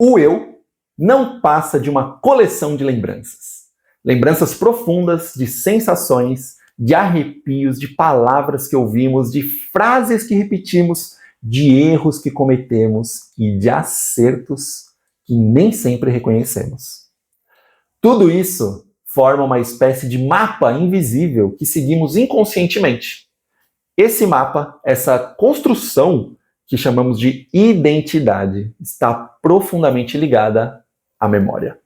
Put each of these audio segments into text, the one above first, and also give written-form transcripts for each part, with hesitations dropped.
O eu não passa de uma coleção de lembranças. Lembranças profundas de sensações, de arrepios, de palavras que ouvimos, de frases que repetimos, de erros que cometemos e de acertos que nem sempre reconhecemos. Tudo isso forma uma espécie de mapa invisível que seguimos inconscientemente. Esse mapa, essa construção que chamamos de identidade, está profundamente ligada à memória.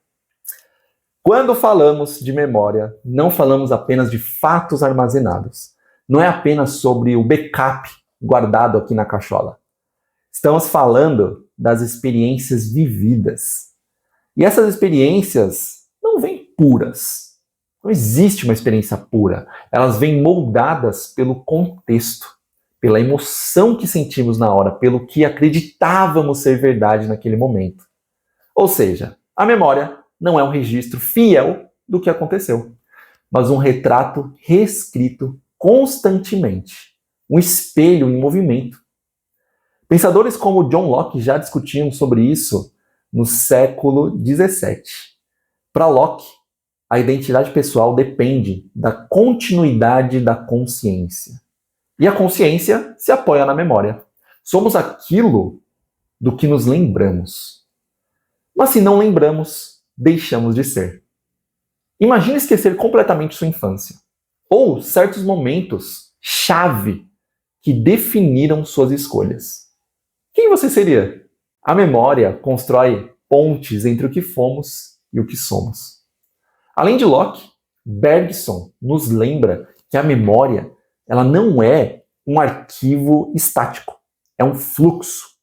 Quando falamos de memória, não falamos apenas de fatos armazenados. Não é apenas sobre o backup guardado aqui na cachola. Estamos falando das experiências vividas. E essas experiências não vêm puras. Não existe uma experiência pura. Elas vêm moldadas pelo contexto, pela emoção que sentimos na hora, pelo que acreditávamos ser verdade naquele momento. Ou seja, a memória não é um registro fiel do que aconteceu, mas um retrato reescrito constantemente, um espelho em movimento. Pensadores como John Locke já discutiam sobre isso no século XVII. Para Locke, a identidade pessoal depende da continuidade da consciência. E a consciência se apoia na memória. Somos aquilo do que nos lembramos. Mas se não lembramos, deixamos de ser. Imagine esquecer completamente sua infância, ou certos momentos chave que definiram suas escolhas. Quem você seria? A memória constrói pontes entre o que fomos e o que somos. Além de Locke, Bergson nos lembra que a memória ela não é um arquivo estático, é um fluxo.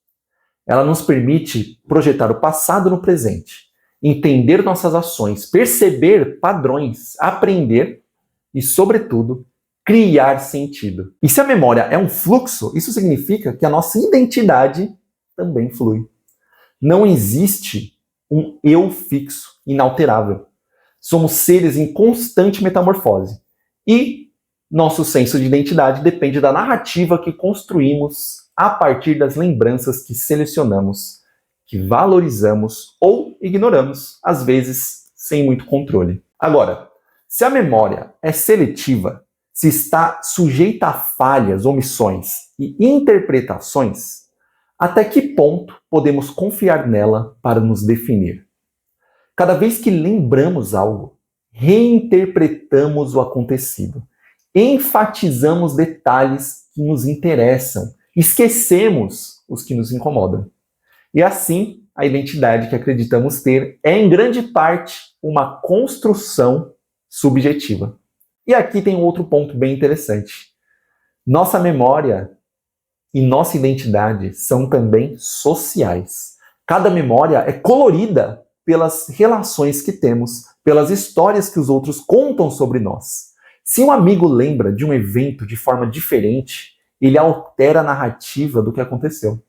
Ela nos permite projetar o passado no presente, entender nossas ações, perceber padrões, aprender e, sobretudo, criar sentido. E se a memória é um fluxo, isso significa que a nossa identidade também flui. Não existe um eu fixo, inalterável. Somos seres em constante metamorfose. E nosso senso de identidade depende da narrativa que construímos a partir das lembranças que selecionamos, que valorizamos ou ignoramos, às vezes sem muito controle. Agora, se a memória é seletiva, se está sujeita a falhas, omissões e interpretações, até que ponto podemos confiar nela para nos definir? Cada vez que lembramos algo, reinterpretamos o acontecido, enfatizamos detalhes que nos interessam, esquecemos os que nos incomodam. E assim, a identidade que acreditamos ter é, em grande parte, uma construção subjetiva. E aqui tem outro ponto bem interessante. Nossa memória e nossa identidade são também sociais. Cada memória é colorida pelas relações que temos, pelas histórias que os outros contam sobre nós. Se um amigo lembra de um evento de forma diferente, ele altera a narrativa do que aconteceu.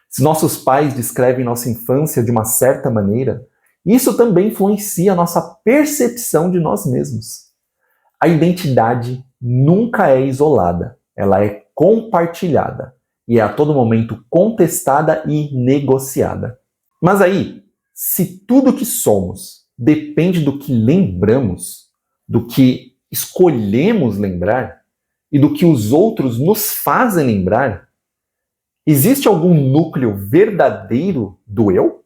Se nossos pais descrevem nossa infância de uma certa maneira, isso também influencia a nossa percepção de nós mesmos. A identidade nunca é isolada, ela é compartilhada e é a todo momento contestada e negociada. Mas aí, se tudo que somos depende do que lembramos, do que escolhemos lembrar e do que os outros nos fazem lembrar, existe algum núcleo verdadeiro do eu?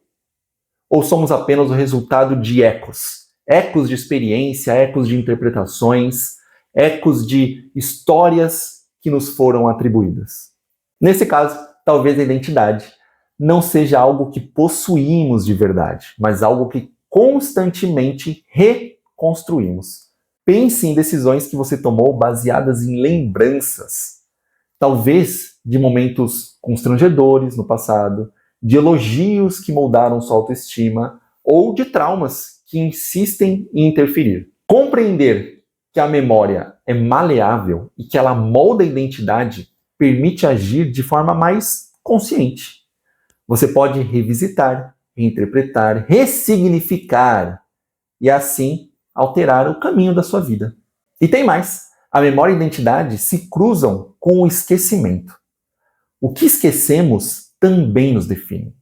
Ou somos apenas o resultado de ecos? Ecos de experiência, ecos de interpretações, ecos de histórias que nos foram atribuídas. Nesse caso, talvez a identidade não seja algo que possuímos de verdade, mas algo que constantemente reconstruímos. Pense em decisões que você tomou baseadas em lembranças, talvez de momentos constrangedores no passado, de elogios que moldaram sua autoestima ou de traumas que insistem em interferir. Compreender que a memória é maleável e que ela molda a identidade permite agir de forma mais consciente. Você pode revisitar, reinterpretar, ressignificar e assim alterar o caminho da sua vida. E tem mais, a memória e a identidade se cruzam com o esquecimento. O que esquecemos também nos define.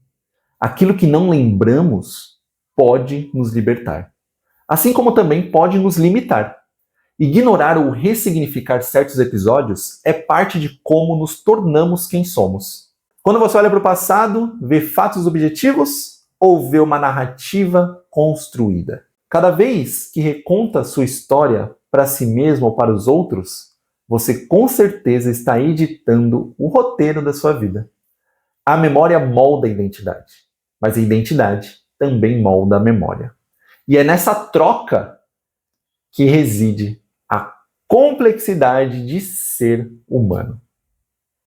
Aquilo que não lembramos pode nos libertar, assim como também pode nos limitar. Ignorar ou ressignificar certos episódios é parte de como nos tornamos quem somos. Quando você olha para o passado, vê fatos objetivos ou vê uma narrativa construída? Cada vez que reconta sua história para si mesmo ou para os outros, você com certeza está editando o roteiro da sua vida. A memória molda a identidade, mas a identidade também molda a memória. E é nessa troca que reside a complexidade de ser humano.